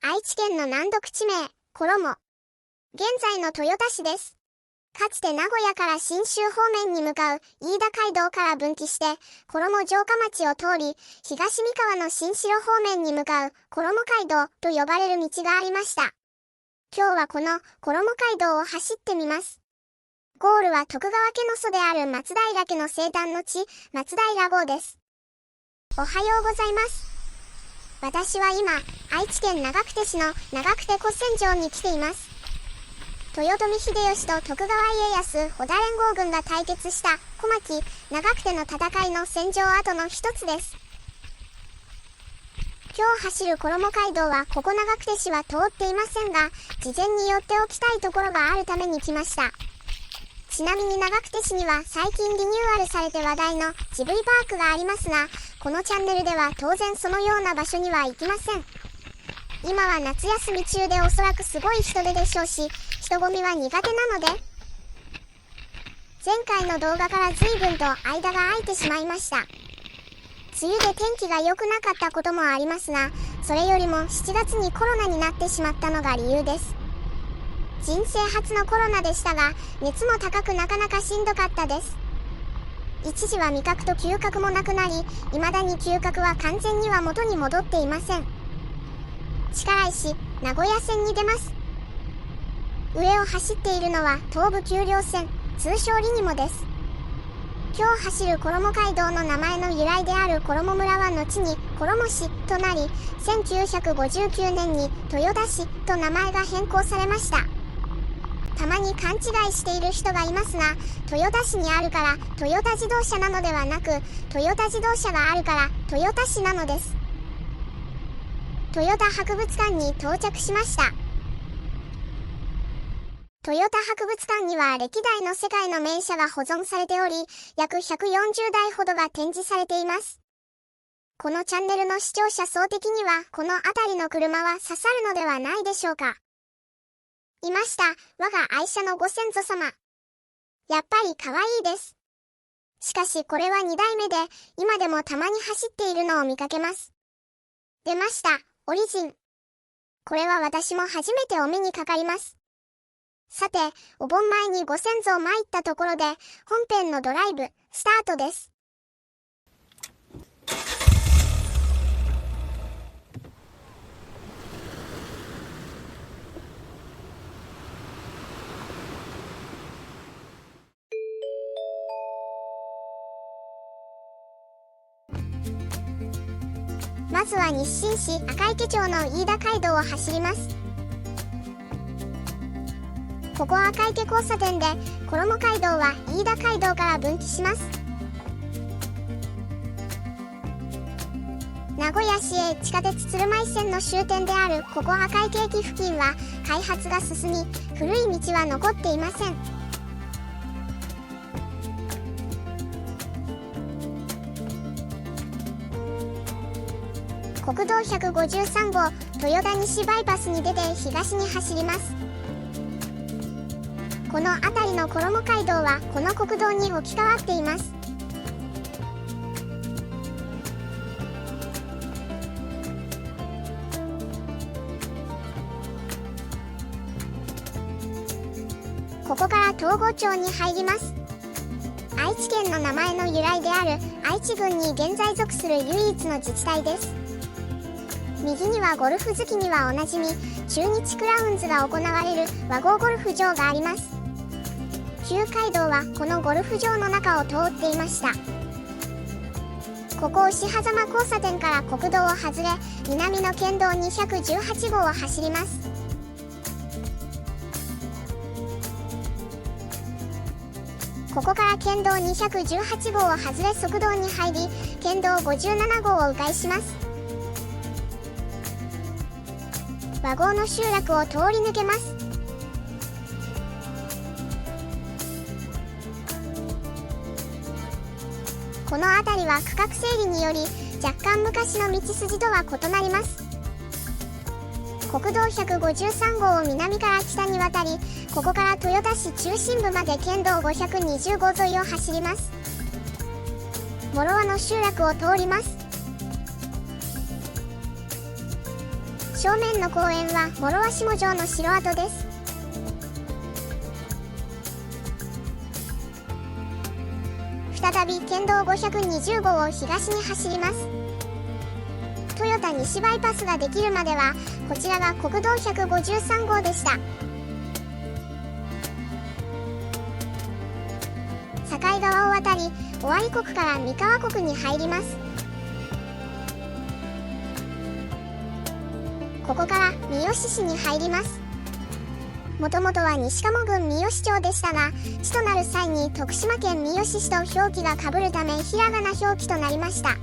愛知県の難読地名、衣。現在の豊田市です。かつて名古屋から信州方面に向かう飯田街道から分岐して、衣城下町を通り、東三河の新城方面に向かう衣街道と呼ばれる道がありました。今日はこの衣街道を走ってみます。ゴールは徳川家の祖である松平家の生誕の地、松平郷です。おはようございます。私は今、愛知県長久手市の長久手古戦場に来ています。豊臣秀吉と徳川家康織田連合軍が対決した小牧・長久手の戦いの戦場跡の一つです。今日走る衣街道はここ長久手市は通っていませんが、事前に寄っておきたいところがあるために来ました。ちなみに長久手市には最近リニューアルされて話題のジブリパークがありますが、このチャンネルでは当然そのような場所には行きません。今は夏休み中でおそらくすごい人出でしょうし、人混みは苦手なので、前回の動画から随分と間が空いてしまいました。梅雨で天気が良くなかったこともありますが、それよりも7月にコロナになってしまったのが理由です。人生初のコロナでしたが、熱も高くなかなかしんどかったです。一時は味覚と嗅覚もなくなり、未だに嗅覚は完全には元に戻っていません。力石、名古屋線に出ます。上を走っているのは東武丘陵線、通称リニモです。今日走る衣街道の名前の由来である衣村は後に衣市となり、1959年に豊田市と名前が変更されました。たまに勘違いしている人がいますが、豊田市にあるからトヨタ自動車なのではなく、トヨタ自動車があるから豊田市なのです。トヨタ博物館に到着しました。トヨタ博物館には歴代の世界の名車が保存されており、約140台ほどが展示されています。このチャンネルの視聴者層的にはこの辺りの車は刺さるのではないでしょうか。いました、我が愛車のご先祖様。やっぱり可愛いです。しかしこれは2代目で、今でもたまに走っているのを見かけます。出ました、オリジン。これは私も初めてお目にかかります。さて、お盆前にご先祖を参ったところで、本編のドライブ、スタートです。まずは日清市赤池町の飯田街道を走ります。ここ赤池交差点で衣街道は飯田街道から分岐します。名古屋市営地下鉄鶴舞線の終点であるここ赤池駅付近は開発が進み、古い道は残っていません。国道153号豊田西バイパスに出て東に走ります。この辺りの衣街道はこの国道に置き換わっています。ここから東郷町に入ります。愛知県の名前の由来である愛知郡に現在属する唯一の自治体です。右にはゴルフ好きにはおなじみ、中日クラウンズが行われる和合ゴルフ場があります。旧街道はこのゴルフ場の中を通っていました。ここ牛狭間交差点から国道を外れ、南の県道218号を走ります。ここから県道218号を外れ側道に入り、県道57号を迂回します。和合の集落を通り抜けます。この辺りは区画整理により若干昔の道筋とは異なります。国道153号を南から北に渡り、ここから豊田市中心部まで県道520号沿いを走ります。諸和の集落を通ります。正面の公園は諸鷲下城の城跡です。再び県道520号を東に走ります。豊田西バイパスができるまではこちらが国道153号でした。境川を渡り尾張国から三河国に入ります。ここから三好市に入ります。もともとは西賀茂郡三好町でしたが、市となる際に徳島県三好市と表記が被るためひらがな表記となりました。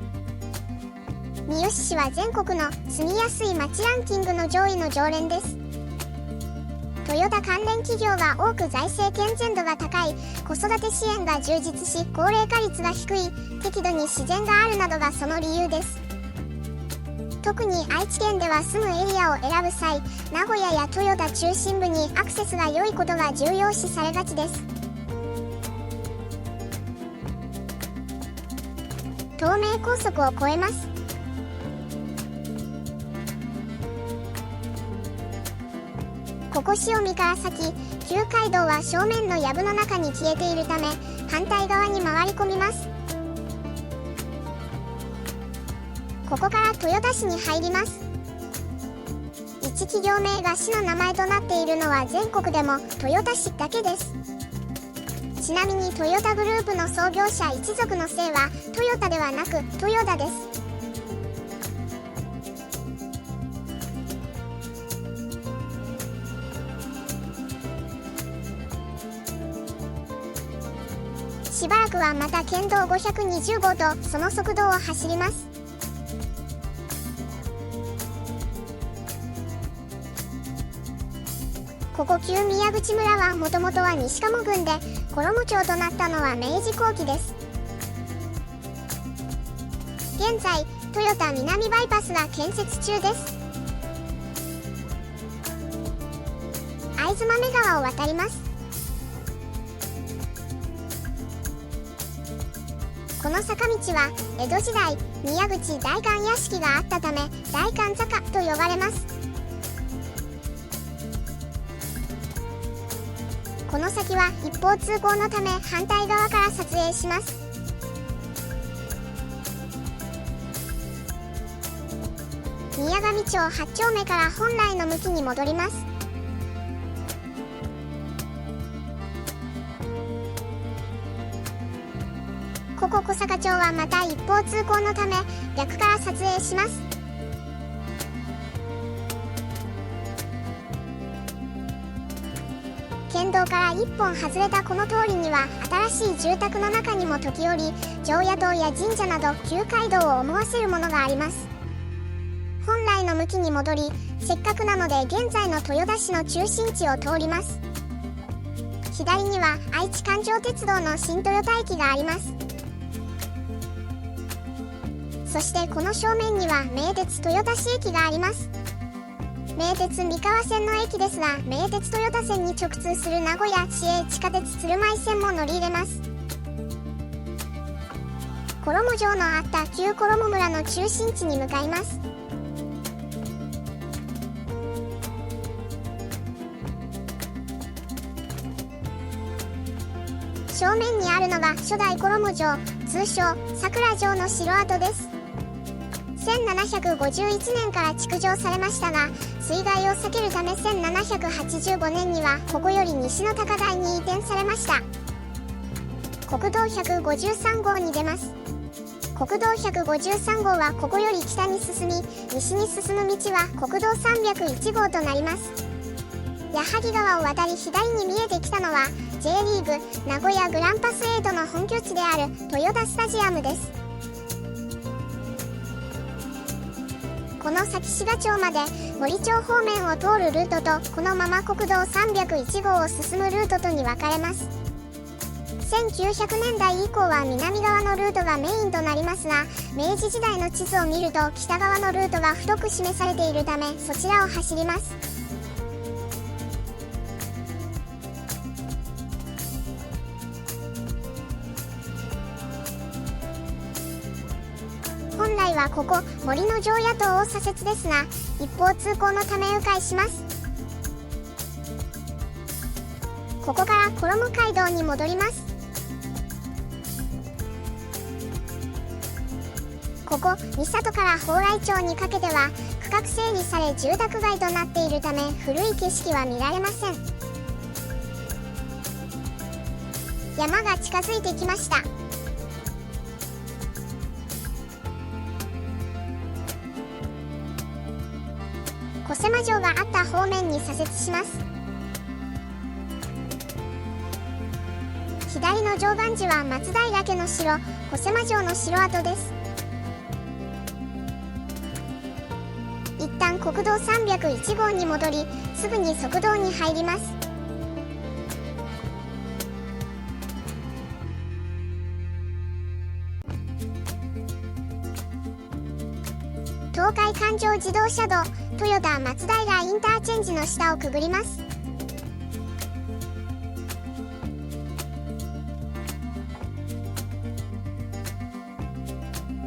三好市は全国の住みやすい町ランキングの上位の常連です。トヨタ関連企業が多く財政健全度が高い、子育て支援が充実し高齢化率が低い、適度に自然があるなどがその理由です。特に愛知県では住むエリアを選ぶ際、名古屋や豊田中心部にアクセスが良いことが重要視されがちです。東名高速を越えます。ここ塩見から先、旧街道は正面の藪の中に消えているため、反対側に回り込みます。ここから豊田市に入ります。一企業名が市の名前となっているのは全国でも豊田市だけです。ちなみにトヨタグループの創業者一族の姓はトヨタではなく豊田です。しばらくはまた県道520号とその側道を走ります。ここ旧宮口村はもともとは西賀茂郡で衣町となったのは明治後期です。現在豊田南バイパスが建設中です。会津豆川を渡ります。この坂道は江戸時代宮口代官屋敷があったため代官坂と呼ばれます。この先は一方通行のため反対側から撮影します。宮上町8丁目から本来の向きに戻ります。ここ小坂町はまた一方通行のため逆から撮影します。県道から一本外れたこの通りには新しい住宅の中にも時折常夜灯や神社など旧街道を思わせるものがあります。本来の向きに戻り、せっかくなので現在の豊田市の中心地を通ります。左には愛知環状鉄道の新豊田駅があります。そしてこの正面には名鉄豊田市駅があります。名鉄三河線の駅ですが、名鉄豊田線に直通する名古屋市営地下鉄鶴舞線も乗り入れます。衣城のあった旧衣村の中心地に向かいます。正面にあるのが初代衣城、通称桜城の城跡です。1751年から築城されましたが、水害を避けるため1785年にはここより西の高台に移転されました。国道153号に出ます。国道153号はここより北に進み、西に進む道は国道301号となります。矢作川を渡り左に見えてきたのは J リーグ名古屋グランパス8の本拠地である豊田スタジアムです。この先志賀町まで森町方面を通るルートとこのまま国道301号を進むルートとに分かれます。1900年代以降は南側のルートがメインとなりますが、明治時代の地図を見ると北側のルートが太く示されているためそちらを走ります。本来ははここ森の常夜灯を左折ですが、一方通行のため迂回します。ここから衣街道に戻ります。ここ三郷から蓬莱町にかけては区画整理され住宅街となっているため、古い景色は見られません。山が近づいてきました。小瀬間城があった方面に左折します。左の常磐寺は松平家の城、小瀬間城の城跡です。一旦国道301号に戻り、すぐに側道に入ります。東海環状自動車道豊田松平インターチェンジの下をくぐります。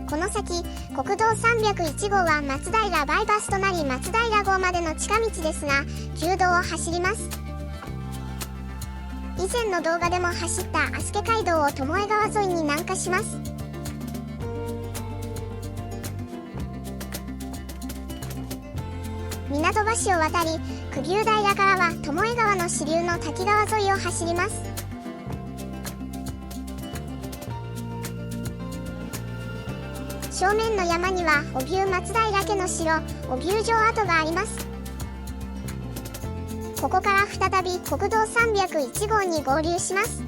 この先国道301号は松平バイパスとなり、松平号までの近道ですが旧道を走ります。以前の動画でも走った飛鳥街道を巴川沿いに南下します。港橋を渡り、久牛平からは巴川の支流の滝川沿いを走ります。正面の山には荻生松平家の城、荻生城跡があります。ここから再び国道301号に合流します。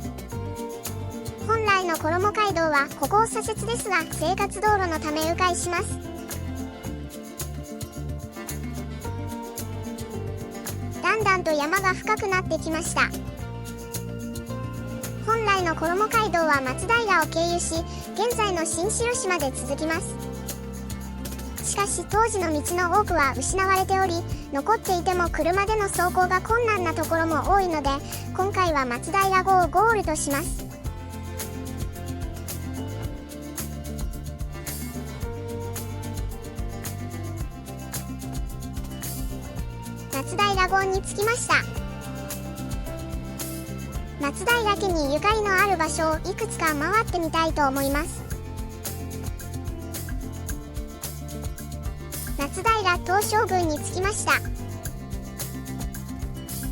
本来の衣街道はここを左折ですが、生活道路のため迂回します。だんだんと山が深くなってきました。本来の衣街道は松平を経由し、現在の新城市まで続きます。しかし当時の道の多くは失われており、残っていても車での走行が困難なところも多いので、今回は松平号をゴールとします。松平号に着きました。松平家にゆかりのある場所をいくつか回ってみたいと思います。松平東照宮に着きました。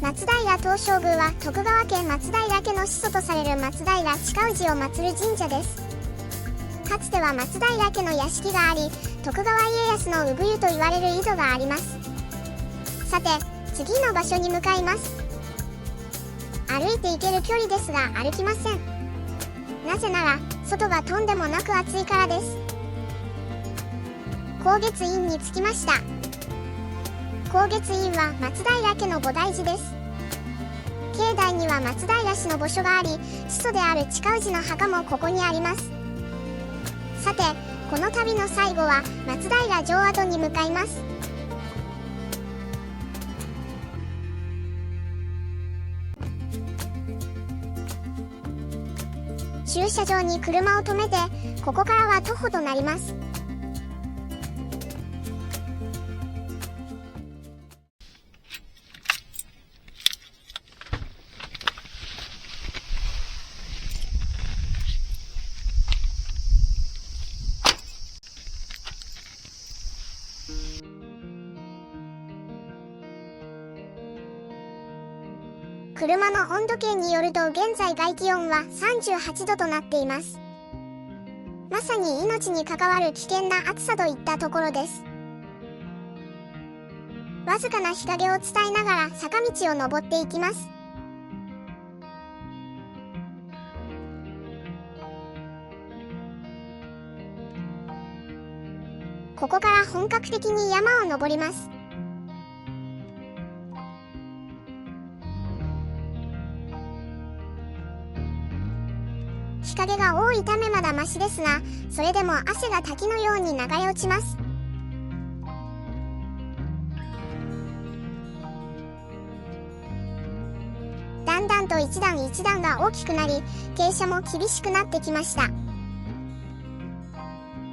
松平東照宮は徳川家松平家の始祖とされる松平親氏を祀る神社です。かつては松平家の屋敷があり、徳川家康の産湯と言われる井戸があります。さて次の場所に向かいます。歩いて行ける距離ですが歩きません。なぜなら外がとんでもなく暑いからです。光月院に着きました。光月院は松平家の菩提寺です。境内には松平氏の墓所があり、始祖である親氏の墓もここにあります。さてこの旅の最後は松平城跡に向かいます。駐車場に車を止めて、ここからは徒歩となります。車の温度計によると現在外気温は38度となっています。まさに命に関わる危険な暑さといったところです。わずかな日陰を伝えながら坂道を登っていきます。ここから本格的に山を登ります。日陰が多いためまだマシですが、それでも汗が滝のように流れ落ちます。だんだんと一段一段が大きくなり、傾斜も厳しくなってきました。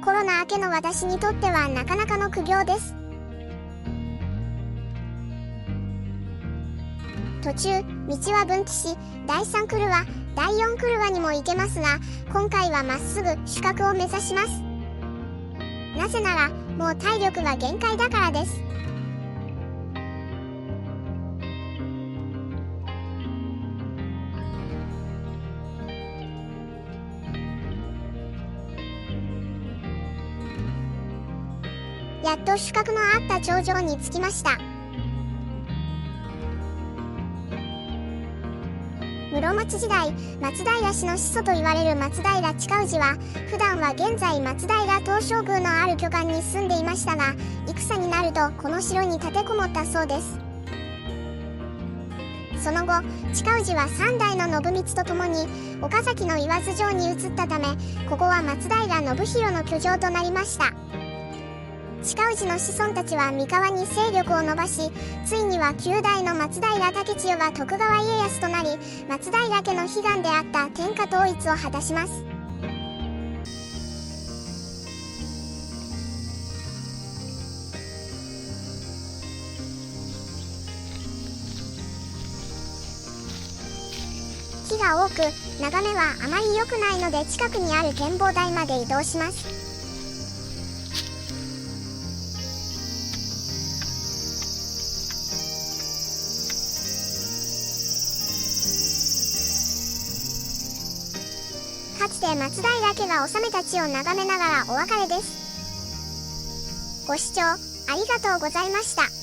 コロナ明けの私にとってはなかなかの苦行です。途中、道は分岐し、第3クルワ、第4クルワにも行けますが、今回はまっすぐ主角を目指します。なぜなら、もう体力が限界だからです。やっと主角のあった頂上に着きました。室町時代、松平氏の始祖と言われる松平親氏は、普段は現在松平東照宮のある巨漢に住んでいましたが、戦になるとこの城に立てこもったそうです。その後、親氏は3代の信光と共に岡崎の岩津城に移ったため、ここは松平信弘の居城となりました。親氏の子孫たちは三河に勢力を伸ばし、ついには9代の松平武千代が徳川家康となり、松平家の悲願であった天下統一を果たします。木が多く、眺めはあまり良くないので近くにある展望台まで移動します。かつて松平家が治めた地を眺めながらお別れです。ご視聴ありがとうございました。